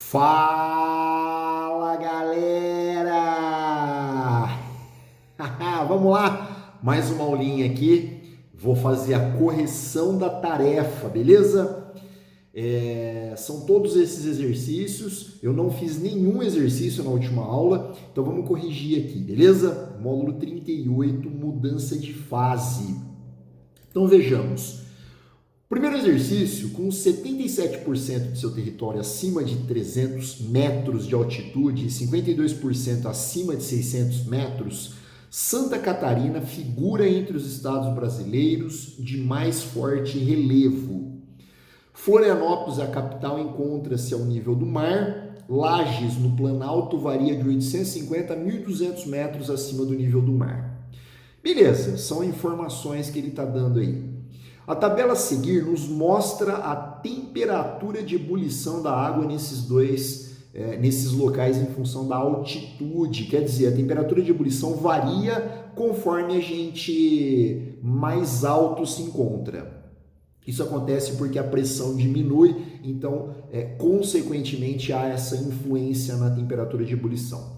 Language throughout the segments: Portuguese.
Fala, galera! Vamos lá, mais uma aulinha aqui. Vou fazer a correção da tarefa, beleza? São todos esses exercícios. Eu não fiz nenhum exercício na última aula, então vamos corrigir aqui, beleza? Módulo 38, mudança de fase. Então vejamos. Primeiro exercício, com 77% do seu território acima de 300 metros de altitude e 52% acima de 600 metros, Santa Catarina figura entre os estados brasileiros de mais forte relevo. Florianópolis, a capital, encontra-se ao nível do mar. Lages, no Planalto, varia de 850 a 1.200 metros acima do nível do mar. Beleza, são informações que ele está dando aí. A tabela a seguir nos mostra a temperatura de ebulição da água nesses locais em função da altitude. Quer dizer, a temperatura de ebulição varia conforme a gente mais alto se encontra. Isso acontece porque a pressão diminui, então, consequentemente, há essa influência na temperatura de ebulição.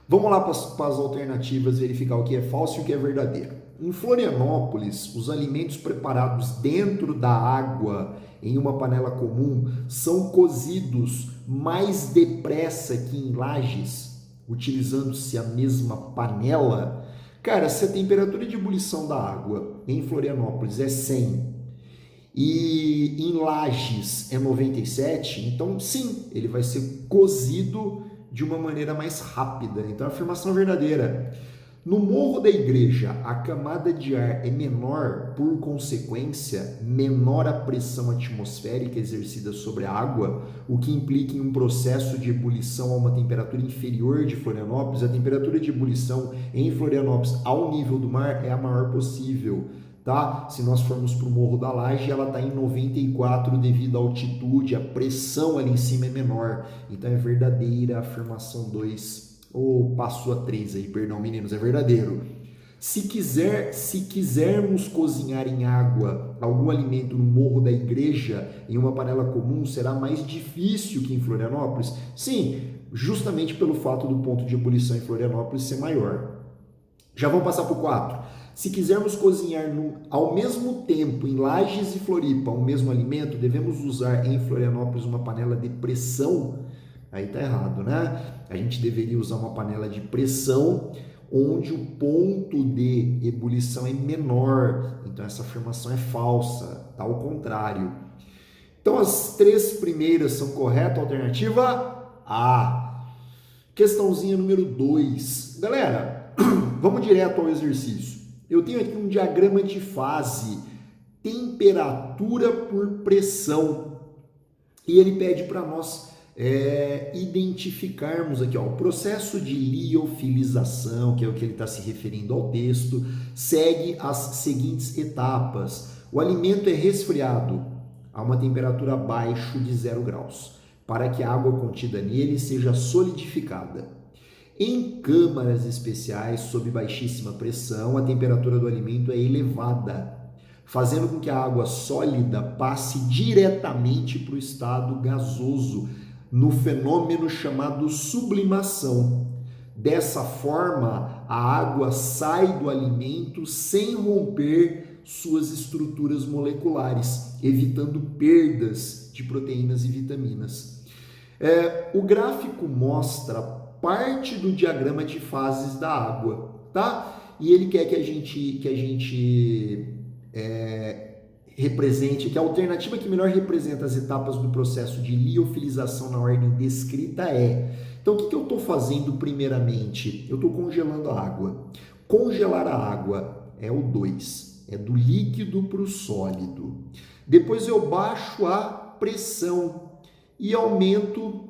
Vamos lá para as alternativas, verificar o que é falso e o que é verdadeiro. Em Florianópolis, os alimentos preparados dentro da água, em uma panela comum, são cozidos mais depressa que em Lages, utilizando-se a mesma panela. Cara, se a temperatura de ebulição da água em Florianópolis é 100 e em Lages é 97, então sim, ele vai ser cozido de uma maneira mais rápida. Então a afirmação é verdadeira. No Morro da Igreja, a camada de ar é menor, por consequência, menor a pressão atmosférica exercida sobre a água, o que implica em um processo de ebulição a uma temperatura inferior de Florianópolis. A temperatura de ebulição em Florianópolis ao nível do mar é a maior possível. Tá? Se nós formos para o Morro da Laje, ela está em 94 devido à altitude, a pressão ali em cima é menor. Então é verdadeira a afirmação 2, ou passou a 3 aí, perdão meninos, é verdadeiro. Se quisermos cozinhar em água algum alimento no Morro da Igreja, em uma panela comum, será mais difícil que em Florianópolis? Sim, justamente pelo fato do ponto de ebulição em Florianópolis ser maior. Já vamos passar para o 4. Se quisermos cozinhar ao mesmo tempo em Lages e Floripa o mesmo alimento, devemos usar em Florianópolis uma panela de pressão. Aí tá errado, né? A gente deveria usar uma panela de pressão onde o ponto de ebulição é menor. Então essa afirmação é falsa, tá ao contrário. Então as 3 primeiras são corretas, alternativa A. Questãozinha número 2. Galera, vamos direto ao exercício. Eu tenho aqui um diagrama de fase, temperatura por pressão, e ele pede para nós identificarmos aqui, ó, o processo de liofilização, que é o que ele está se referindo ao texto, segue as seguintes etapas. O alimento é resfriado a uma temperatura abaixo de 0 graus, para que a água contida nele seja solidificada. Em câmaras especiais, sob baixíssima pressão, a temperatura do alimento é elevada, fazendo com que a água sólida passe diretamente para o estado gasoso, no fenômeno chamado sublimação. Dessa forma, a água sai do alimento sem romper suas estruturas moleculares, evitando perdas de proteínas e vitaminas. O gráfico mostra parte do diagrama de fases da água, tá? E ele quer que a gente represente, que a alternativa que melhor representa as etapas do processo de liofilização na ordem descrita é. Então, o que eu estou fazendo primeiramente? Eu estou congelando a água. Congelar a água é o 2, é do líquido para o sólido. Depois eu baixo a pressão e aumento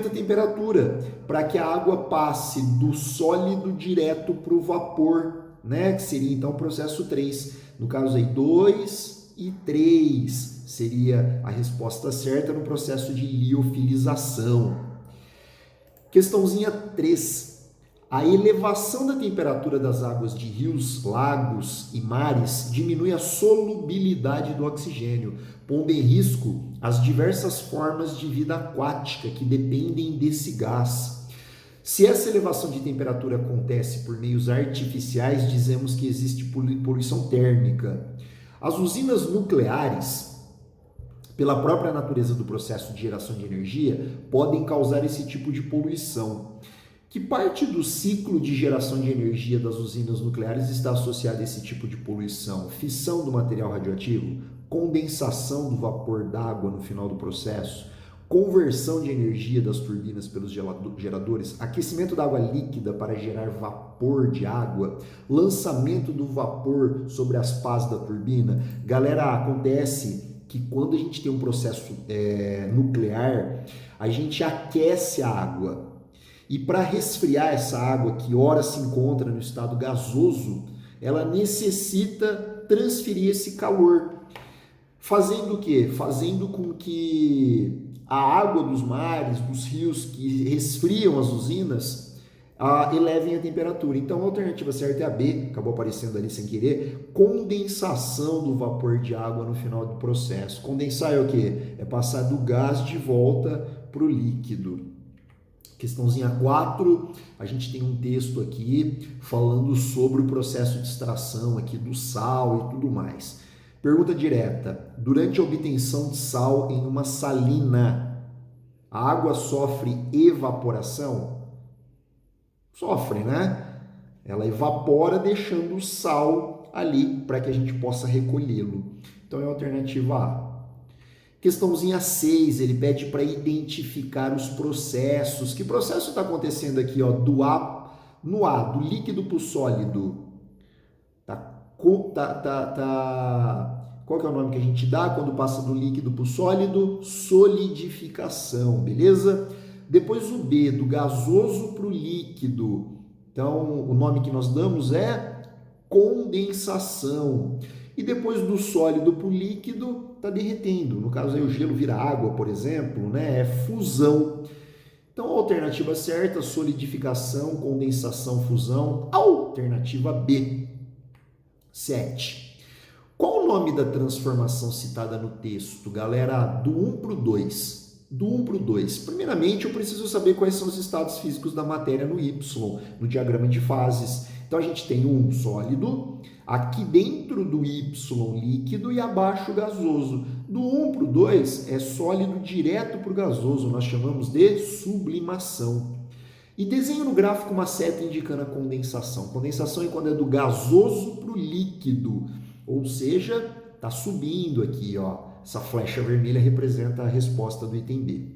a temperatura para que a água passe do sólido direto para o vapor, né? Que seria então o processo 3. No caso aí, 2 e 3 seria a resposta certa no processo de liofilização. Questãozinha 3. A elevação da temperatura das águas de rios, lagos e mares diminui a solubilidade do oxigênio, pondo em risco as diversas formas de vida aquática que dependem desse gás. Se essa elevação de temperatura acontece por meios artificiais, dizemos que existe poluição térmica. As usinas nucleares, pela própria natureza do processo de geração de energia, podem causar esse tipo de poluição. Que parte do ciclo de geração de energia das usinas nucleares está associada a esse tipo de poluição? Fissão do material radioativo, condensação do vapor d'água no final do processo, conversão de energia das turbinas pelos geradores, aquecimento da água líquida para gerar vapor de água, lançamento do vapor sobre as pás da turbina. Galera, acontece que quando a gente tem um processo nuclear, a gente aquece a água. E para resfriar essa água, que ora se encontra no estado gasoso, ela necessita transferir esse calor. Fazendo o quê? Fazendo com que a água dos mares, dos rios que resfriam as usinas, elevem a temperatura. Então a alternativa certa é a B, acabou aparecendo ali sem querer, condensação do vapor de água no final do processo. Condensar é o quê? É passar do gás de volta para o líquido. Questãozinha 4, a gente tem um texto aqui falando sobre o processo de extração aqui do sal e tudo mais. Pergunta direta: durante a obtenção de sal em uma salina, a água sofre evaporação? Sofre, né? Ela evapora deixando o sal ali para que a gente possa recolhê-lo. Então é a alternativa A. Questãozinha 6, ele pede para identificar os processos. Que processo está acontecendo aqui, ó, do líquido para o sólido? Qual que é o nome que a gente dá quando passa do líquido para o sólido? Solidificação, beleza? Depois o B, do gasoso para o líquido. Então, o nome que nós damos é condensação. E depois do sólido para o líquido, está derretendo. No caso aí o gelo vira água, por exemplo, né? É fusão. Então a alternativa certa, solidificação, condensação, fusão. Alternativa B. 7. Qual o nome da transformação citada no texto, galera? Do 1 para o 2. Do 1 para o 2. Primeiramente, eu preciso saber quais são os estados físicos da matéria no Y, no diagrama de fases. Então a gente tem um sólido, aqui dentro do Y líquido e abaixo gasoso. Do 1 para o 2 é sólido direto para o gasoso, nós chamamos de sublimação. E desenho no gráfico uma seta indicando a condensação. Condensação é quando é do gasoso para o líquido, ou seja, está subindo aqui, ó. Essa flecha vermelha representa a resposta do item B.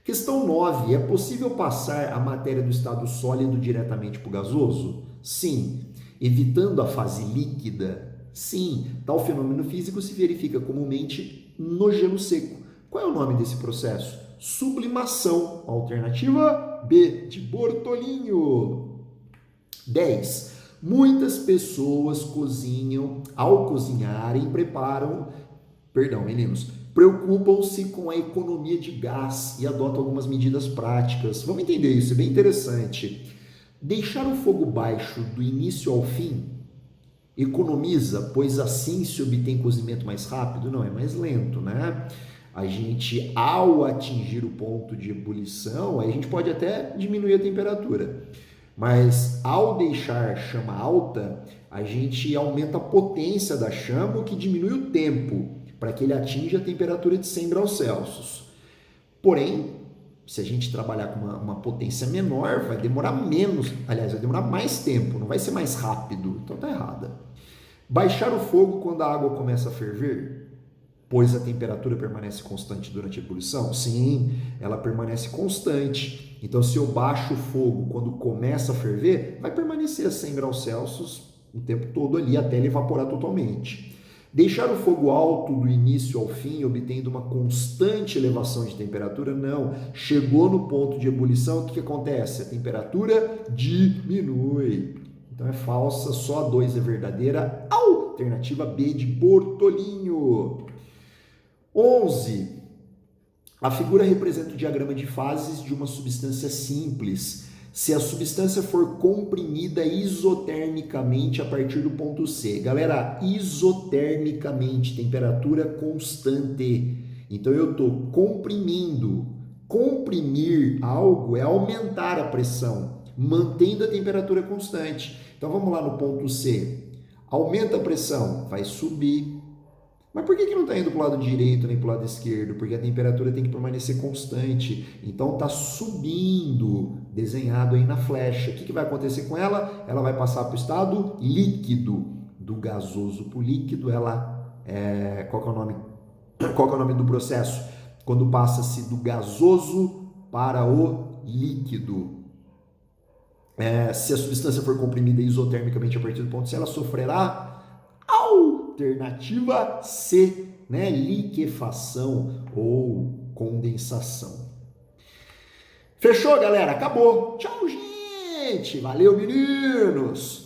Questão 9. É possível passar a matéria do estado sólido diretamente para o gasoso? Sim. Evitando a fase líquida? Sim. Tal fenômeno físico se verifica comumente no gelo seco. Qual é o nome desse processo? Sublimação. Alternativa B, de Bortolinho. 10. Muitas pessoas cozinham, ao cozinharem, preocupam-se com a economia de gás e adotam algumas medidas práticas. Vamos entender isso, é bem interessante. Deixar o fogo baixo do início ao fim economiza, pois assim se obtém cozimento mais rápido? Não, é mais lento, né? A gente, ao atingir o ponto de ebulição, a gente pode até diminuir a temperatura. Mas ao deixar a chama alta, a gente aumenta a potência da chama, o que diminui o tempo para que ele atinja a temperatura de 100 graus Celsius. Porém, se a gente trabalhar com uma potência menor, vai demorar menos, aliás, vai demorar mais tempo, não vai ser mais rápido, então tá errada. Baixar o fogo quando a água começa a ferver, pois a temperatura permanece constante durante a ebulição? Sim, ela permanece constante. Então, se eu baixo o fogo quando começa a ferver, vai permanecer a 100 graus Celsius o tempo todo ali, até ele evaporar totalmente. Deixar o fogo alto do início ao fim, obtendo uma constante elevação de temperatura? Não. Chegou no ponto de ebulição, o que acontece? A temperatura diminui. Então é falsa, só a 2 é verdadeira. Alternativa B, de Bortolinho. 11. A figura representa o diagrama de fases de uma substância simples. se a substância for comprimida isotermicamente a partir do ponto C. Galera, isotermicamente, temperatura constante. Então eu estou comprimindo. Comprimir algo é aumentar a pressão, mantendo a temperatura constante. Então vamos lá no ponto C. Aumenta a pressão, vai subir. Mas por que não está indo para o lado direito nem para o lado esquerdo? Porque a temperatura tem que permanecer constante. Então está subindo, desenhado aí na flecha. O que vai acontecer com ela? Ela vai passar para o estado líquido. Do gasoso para o líquido, qual que é o nome do processo? Quando passa-se do gasoso para o líquido. Se a substância for comprimida isotermicamente a partir do ponto C, ela sofrerá alternativa C, né? Liquefação ou condensação. Fechou, galera? Acabou. Tchau, gente. Valeu, meninos.